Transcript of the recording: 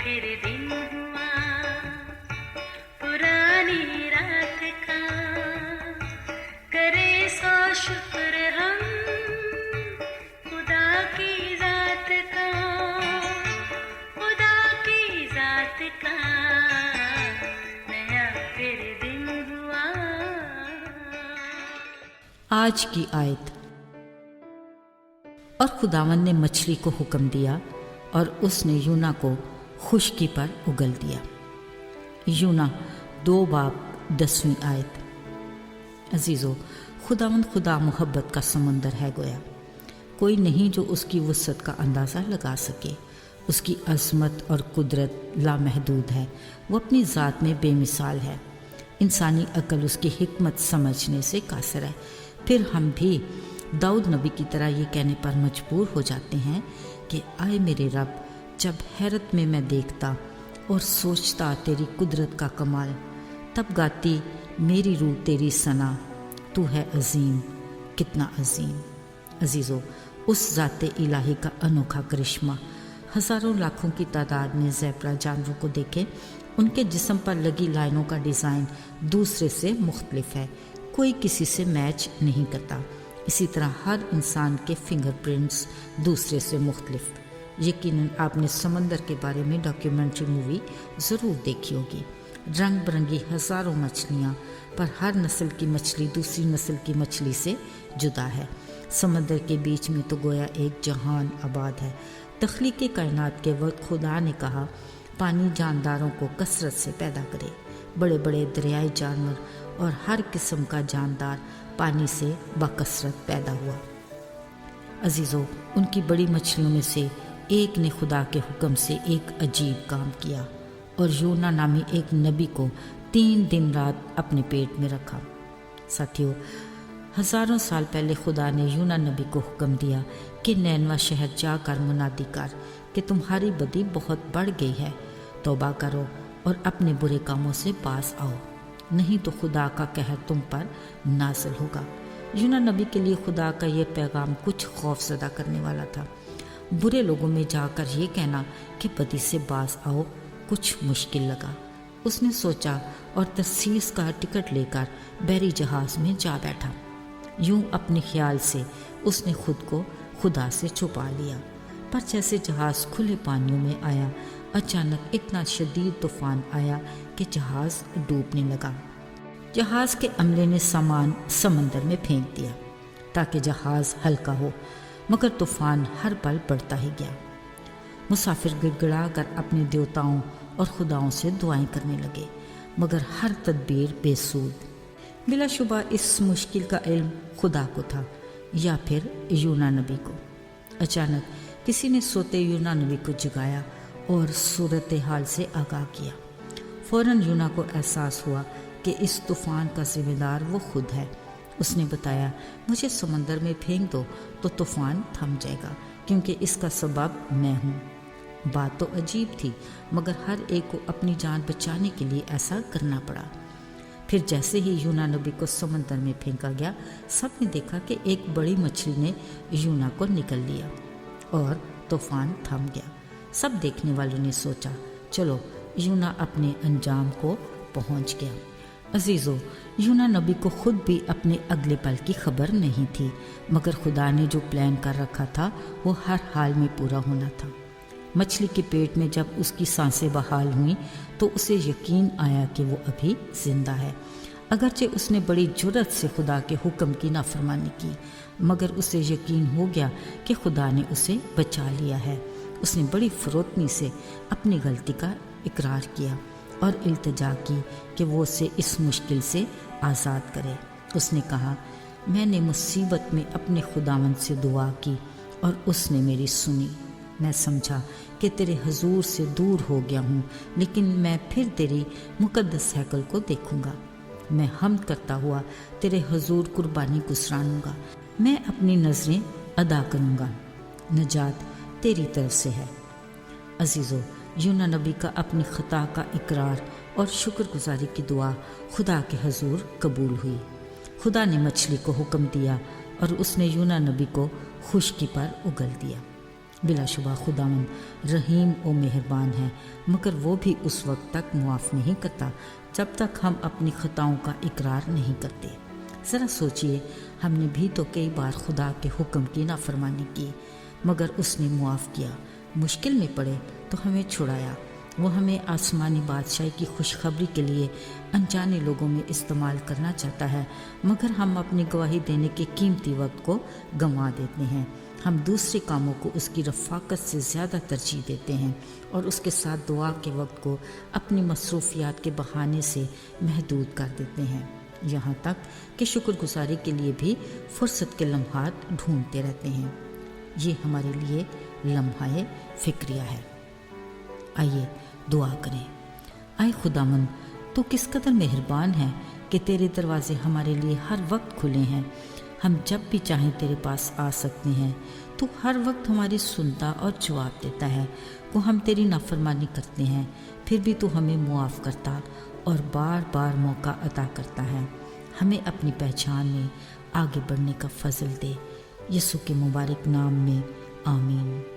फिर दिन हुआ पुरानी रात का, करे सो शुक्र हम खुदा की जात का, खुदा की जात का, नया फिर दिन हुआ। आज की आयत। और खुदावंद ने मछली को हुक्म दिया और उसने यूना को खुश्की पर उगल दिया। यूना 2 बाब 10वीं आयत। अजीज़ो, खुदावंद खुदा मोहब्बत का समंदर है गोया, कोई नहीं जो उसकी वसअत का अंदाज़ा लगा सके। उसकी अज़मत और कुदरत लामहदूद है, वो अपनी ज़ात में बेमिसाल है। इंसानी अक्ल उसकी हिकमत समझने से कासर है। फिर हम भी दाऊद नबी की तरह ये कहने पर मजबूर हो जाते हैं कि आए मेरे रब, जब हैरत में मैं देखता और सोचता तेरी कुदरत का कमाल, तब गाती मेरी रूह तेरी सना, तू है अजीम, कितना अजीम। अजीज़ो, उस ज़ाते इलाही का अनोखा करिश्मा। हज़ारों लाखों की तादाद में ज़ेब्रा जानवरों को देखें, उनके जिस्म पर लगी लाइनों का डिज़ाइन दूसरे से मुख्तलिफ है, कोई किसी से मैच नहीं करता। इसी तरह हर इंसान के फिंगरप्रिंट्स दूसरे से मुख्तलिफ। यकीनन आपने समंदर के बारे में डॉक्यूमेंट्री मूवी ज़रूर देखी होगी। रंग बिरंगी हज़ारों मछलियाँ, पर हर नस्ल की मछली दूसरी नस्ल की मछली से जुदा है। समंदर के बीच में तो गोया एक जहान आबाद है। तख्लीक़ कायनात के वक्त खुदा ने कहा, पानी जानदारों को कसरत से पैदा करे। बड़े बड़े दरियाई जानवर और हर किस्म का जानदार पानी से बकसरत पैदा हुआ। अजीज़ों, उनकी बड़ी मछलियों में से एक ने खुदा के हुक्म से एक अजीब काम किया और यूना नामी एक नबी को 3 दिन रात अपने पेट में रखा। साथियों, हज़ारों साल पहले खुदा ने यूना नबी को हुक्म दिया कि नैनवा शहर जाकर मुनादी कर कि तुम्हारी बदी बहुत बढ़ गई है, तौबा करो और अपने बुरे कामों से पास आओ, नहीं तो खुदा का कहर तुम पर नाज़िल होगा। यूना नबी के लिए खुदा का ये पैगाम कुछ खौफज़दा करने वाला था। बुरे लोगों में जाकर ये कहना कि बदी से बाज आओ कुछ मुश्किल लगा। उसने सोचा और तरसीस का टिकट लेकर बहरी जहाज़ में जा बैठा। यूं अपने ख्याल से उसने खुद को खुदा से छुपा लिया। पर जैसे जहाज़ खुले पानियों में आया, अचानक इतना शदीद तूफ़ान आया कि जहाज़ डूबने लगा। जहाज़ के अमले ने सामान समंदर में फेंक दिया ताकि जहाज़ हल्का हो, मगर तूफ़ान हर पल बढ़ता ही गया। मुसाफिर गिड़गिड़ा कर अपने देवताओं और खुदाओं से दुआएं करने लगे, मगर हर तदबीर बेसूद। बिलाशुबा इस मुश्किल का इल्म खुदा को था या फिर यूना नबी को। अचानक किसी ने सोते यूना नबी को जगाया और सूरत हाल से आगाह किया। फ़ौरन यूना को एहसास हुआ कि इस तूफ़ान का ज़िम्मेदार वो खुद है। उसने बताया, मुझे समंदर में फेंक दो तो तूफ़ान थम जाएगा, क्योंकि इसका सबब मैं हूँ। बात तो अजीब थी, मगर हर एक को अपनी जान बचाने के लिए ऐसा करना पड़ा। फिर जैसे ही यूना नबी को समंदर में फेंका गया, सब ने देखा कि एक बड़ी मछली ने यूना को निगल लिया और तूफ़ान थम गया। सब देखने वालों ने सोचा, चलो यूना अपने अंजाम को पहुंच गया। अजीज़ों, यूना नबी को खुद भी अपने अगले पल की खबर नहीं थी, मगर खुदा ने जो प्लान कर रखा था वो हर हाल में पूरा होना था। मछली के पेट में जब उसकी सांसें बहाल हुईं तो उसे यकीन आया कि वो अभी जिंदा है। अगरचे उसने बड़ी जुर्रत से खुदा के हुक्म की नाफरमानी की, मगर उसे यकीन हो गया कि खुदा ने उसे बचा लिया है। उसने बड़ी फरोतनी से अपनी गलती का इकरार किया और इल्तिजा की कि वो उसे इस मुश्किल से आज़ाद करे। उसने कहा, मैंने मुसीबत में अपने खुदावंद से दुआ की और उसने मेरी सुनी। मैं समझा कि तेरे हजूर से दूर हो गया हूँ, लेकिन मैं फिर तेरी मुकद्दस हैकल को देखूँगा। मैं हम्द करता हुआ तेरे हजूर कुर्बानी गुज़रानूँगा। मैं अपनी नज़रें अदा करूँगा। नजात तेरी तरफ से है। अजीज़ों, यूना नबी का अपनी ख़ता का इकरार और शुक्रगुजारी की दुआ खुदा के हजूर कबूल हुई। खुदा ने मछली को हुक्म दिया और उसने यूना नबी को खुश्की पर उगल दिया। بلا شبہ خداوند رحیم و مہربان ہے، مگر وہ بھی اس وقت تک معاف نہیں کرتا جب تک ہم اپنی خطاؤں کا اقرار نہیں کرتے۔ ذرا سوچئے، ہم نے بھی تو کئی بار خدا کے حکم کی نافرمانی کی، مگر اس نے معاف کیا۔ مشکل میں پڑے تو ہمیں چھڑایا۔ وہ ہمیں آسمانی بادشاہی کی خوشخبری کے لیے انجانے لوگوں میں استعمال کرنا چاہتا ہے، مگر ہم اپنی گواہی دینے کے قیمتی وقت کو گنوا دیتے ہیں۔ ہم دوسرے کاموں کو اس کی رفاقت سے زیادہ ترجیح دیتے ہیں اور اس کے ساتھ دعا کے وقت کو اپنی مصروفیات کے بہانے سے محدود کر دیتے ہیں، یہاں تک کہ شکر گزاری کے لیے بھی فرصت کے لمحات ڈھونڈتے رہتے ہیں۔ یہ ہمارے لیے لمحہ فکریہ ہے۔ آئیے دعا کریں۔ اے خداوند، تو کس قدر مہربان ہے کہ تیرے دروازے ہمارے لیے ہر وقت کھلے ہیں۔ ہم جب بھی چاہیں تیرے پاس آ سکتے ہیں۔ تو ہر وقت ہماری سنتا اور جواب دیتا ہے۔ وہ ہم تیری نافرمانی کرتے ہیں، پھر بھی تو ہمیں معاف کرتا اور بار بار موقع عطا کرتا ہے۔ ہمیں اپنی پہچان میں آگے بڑھنے کا فضل دے۔ یسوع کے مبارک نام میں آمین۔